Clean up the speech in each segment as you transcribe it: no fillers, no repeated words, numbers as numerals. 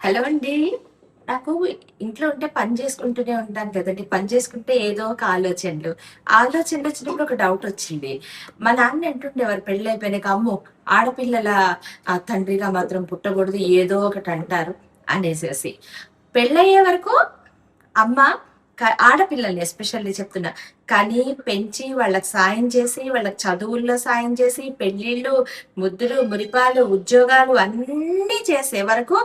Hello అండి. నాకు ఇంట్లో ఉంటే పని చేసుకుంటూనే ఉంటాను కదండీ. పని చేసుకుంటే ఏదో ఒక ఆలోచనలొచ్చినప్పుడు ఒక డౌటొచ్చింది. మా నాన్న అంటుండేవారు పెళ్ళైపోయినాక, "అమ్మో! ఆడపిల్లల తండ్రిగా మాత్రం పుట్టకూడదు. ఏదో ఒకటంటారు" అనేసేసి. పెళ్ళయ్యే వరకు అమ్మ ఆడపిల్లల్ని ఎస్పెషల్లీ చెప్తున్నా. కని, పెంచి, వాళ్ళకి సాయం చేసి, వాళ్ళకి చదువుల్లో సాయం చేసి, పెళ్ళిళ్ళు, ముద్దులు, మురిపాలు, ఉద్యోగాలు అన్నీ చేసే వరకు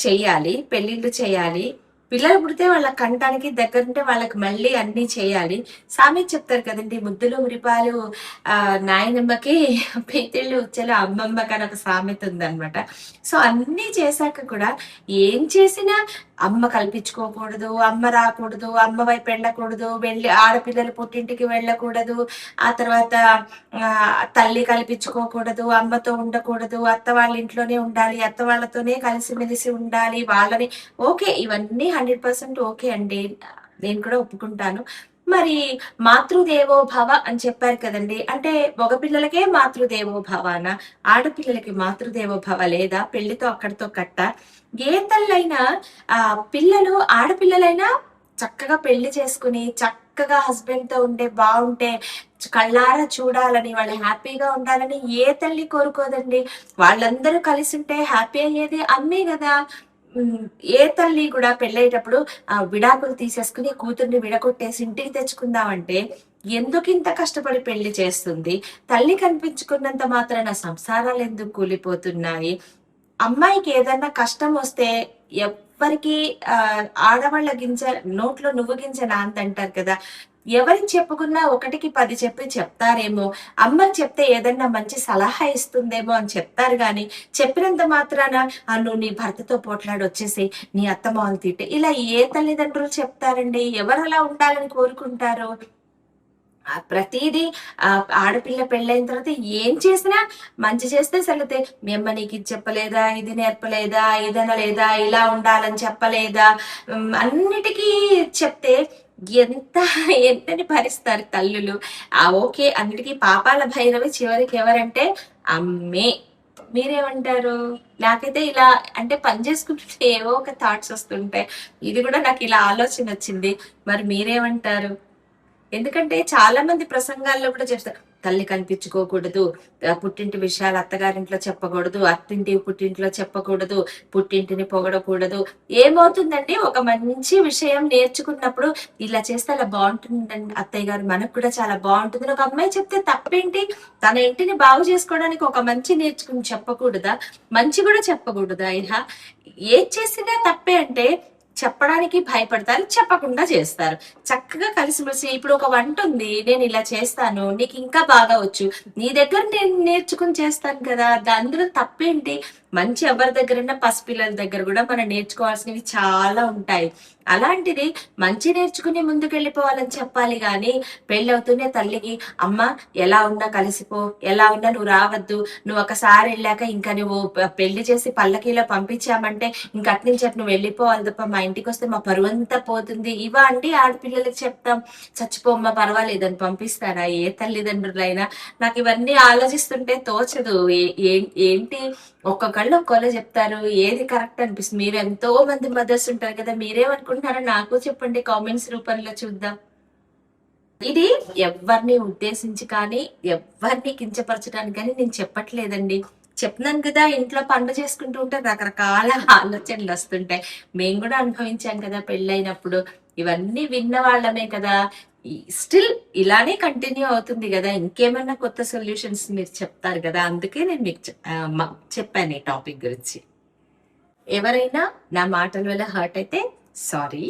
చెయ్యాలి. పెళ్ళిళ్ళు చేయాలి. పిల్లలు పుడితే వాళ్ళకి కంటానికి దగ్గరుంటే వాళ్ళకి మళ్ళీ అన్నీ చేయాలి. సామెత చెప్తారు కదండీ! ముద్దులు, మురిపాలు నాయనమ్మకి పీతిళ్ళు, ఉచ్చెలు అమ్మమ్మకి అని ఒక సామెత ఉందనమాట. సో, అన్నీ చేశాక కూడా ఏం చేసినా అమ్మ కల్పించుకోకూడదు, అమ్మ రాకూడదు, అమ్మ వైపు వెళ్ళకూడదు, వెళ్ళి ఆడపిల్లలు పుట్టింటికి వెళ్ళకూడదు, ఆ తర్వాత తల్లి కల్పించుకోకూడదు, అమ్మతో ఉండకూడదు, అత్త వాళ్ళ ఇంట్లోనే ఉండాలి, అత్త వాళ్ళతోనే కలిసిమెలిసి ఉండాలి, వాళ్ళని ఓకే. ఇవన్నీ 100% ఓకే అండి. నేను కూడా ఒప్పుకుంటాను. మరి మాతృదేవో భవ అని చెప్పారు కదండీ! అంటే మగపిల్లలకే మాతృదేవో భవనా? ఆడపిల్లలకి మాతృదేవో భవ లేదా? పెళ్లితో అక్కడితో కట్టా? ఏ తల్లైనా పిల్లలు ఆడపిల్లలైనా చక్కగా పెళ్లి చేసుకుని, చక్కగా హస్బెండ్‌తో ఉంటే బావుంటే కళ్ళారా చూడాలని, వాళ్ళు హ్యాపీగా ఉండాలని ఏ తల్లి కోరుకోదండి. వాళ్ళందరూ కలిసుంటే హ్యాపీ అయ్యేది అమ్మే గదా! హ్మ్. ఏ తల్లి గూడా పెళ్ళయ్యేటప్పుడు విడాకులు తీసేసుకొని కూతుర్ని విడగొట్టేసి ఇంటికి తెచ్చుకుందామంటే ఎందుకింత కష్టపడి పెళ్లి చేస్తుంది? తల్లి కనిపించుకున్నంత మాత్రాన సంసారాలెందుకు కూలిపోతున్నాయి? అమ్మాయికి ఏదన్నా కష్టమొస్తే ఎవ్వరికీ ఆడవాళ్ళ గింజ నోట్లో నువ్వు గింజ నానదంటారు కదా! ఎవరికి చెప్పుకున్నా ఒకటికి 10 చెప్పి చెప్తారేమో! అమ్మకి చెప్తే ఏదన్నా మంచి సలహా ఇస్తుందేమో అని చెప్తారు గానీ, చెప్పినంత మాత్రాన నువ్వు నీ భర్తతో పోట్లాడొచ్చేసేయి, నీ అత్తమామలు తిట్టి ఇలా ఏ తల్లిదండ్రులు చెప్తారండి? ఎవరలా ఉండాలని కోరుకుంటారు? ప్రతీదీ ఆడపిల్ల పెళ్ళైన తర్వాత ఏం చేసినా మంచి చేస్తే సంగతే. మీ అమ్మ నీకిది చెప్పలేదా? ఇది నేర్పలేదా? ఇదనలేదా? ఇలా ఉండాలని చెప్పలేదా? అన్నిటికీ చెప్తే ఎంత ఎంతని భరిస్తారు తల్లులు. ఓకే. అన్నిటికి పాపాల భైరవి చివరికి ఎవరంటే అమ్మే. మీరేమంటారు? నాకైతే ఇలా అంటే పని చేసుకుంటుంటే ఏవో ఒక థాట్స్ వస్తుంటాయి. ఇది కూడా నాకిలా ఆలోచనొచ్చింది. మరి మీరేమంటారు? ఎందుకంటే చాలా మంది ప్రసంగాల్లో కూడా చెప్తారు. తల్లి కనిపించుకోకూడదు. పుట్టింటి విషయాలు అత్తగారింట్లో చెప్పకూడదు. పుట్టింట్లో చెప్పకూడదు. పుట్టింటిని పొగడకూడదు. ఏమవుతుందంటే ఒక మంచి విషయం నేర్చుకున్నప్పుడు ఇలా చేస్తే అలా బావుంటుందండి అత్తయ్య గారు. మనకు కూడా చాలా బావుంటుందని ఒక అమ్మాయి చెప్తే తప్పేంటి? తన ఇంటిని బాగు చేసుకోవడానికి ఒక మంచి నేర్చుకుని చెప్పకూడదా? మంచి కూడా చెప్పకూడదా ఇహ? ఏది చేసినా తప్పే అంటే చెప్పడానికి భయపడతారు. చెప్పకుండా చేస్తారు. చక్కగా కలిసిమెలిసి ఇప్పుడు ఒక వంటుంది. నేను ఇలా చేస్తాను. నీకు ఇంకా బాగా వచ్చు. నీ దగ్గర నేను నేర్చుకుని చేస్తాను కదా! అందులో తప్పేంటి? మంచి ఎవరి దగ్గరున్నా పసిపిల్లల దగ్గర గూడా మనం నేర్చుకోవాల్సినవి చాలా ఉంటాయి. అలాంటిది మంచి నేర్చుకుని ముందుకెళ్ళిపోవాలని చెప్పాలి గానీ, పెళ్ళవుతూనే తల్లికి అమ్మ ఎలా ఉన్నా కలిసిపో, ఎలా ఉన్నా నువ్వు రావద్దు. నువ్వు ఒకసారి ఎళ్ళాక ఇంకా నువ్వు పెళ్లి చేసి పల్లకీలో పంపించామంటే ఇంక అటునుంచి అటు నువ్వు వెళ్ళిపోవాలి తప్ప మా ఇంటికొస్తే మా పరువంతా పోతుంది. ఇవా అండి ఆడపిల్లలకి చెప్తాం. చచ్చిపోమ్మా పర్వాలేదని పంపిస్తారా ఏ తల్లిదండ్రులైనా? నాకివన్నీ ఆలోచిస్తుంటే తోచదు. ఏంటి ఒక్కొక్కళ్ళు ఒక్కోలా చెప్తారు. ఏది కరెక్ట్ అనిపిస్తుంది? మీరు ఎంతో మంది మదర్స్ ఉంటారు కదా! మీరేమనుకుంటున్నారో నాకు చెప్పండి కామెంట్స్ రూపంలో చూద్దాం. ఇది ఎవ్వరిని ఉద్దేశించి కానీ, ఎవ్వరిని కించపరచడానికి కానీ నేను చెప్పట్లేదండి. చెప్తున్నాను కదా! ఇంట్లో పనులు చేసుకుంటూ ఉంటే రకరకాల ఆలోచనలొస్తుంటాయి. మేము గూడా అనుభవించాం కదా పెళ్ళైనప్పుడు. ఇవన్నీ విన్న వాళ్ళమే కదా! స్టిల్ ఇలానే కంటిన్యూ అవుతుంది గదా! ఇంకేమన్నా కొత్త సొల్యూషన్స్ మీరు చెప్తారు గదా! అందుకే నేను మీకు చెప్పాను ఈ టాపిక్ గురించి. ఎవరైనా నా మాటల వల్ల హర్ట్ అయితే సారీ.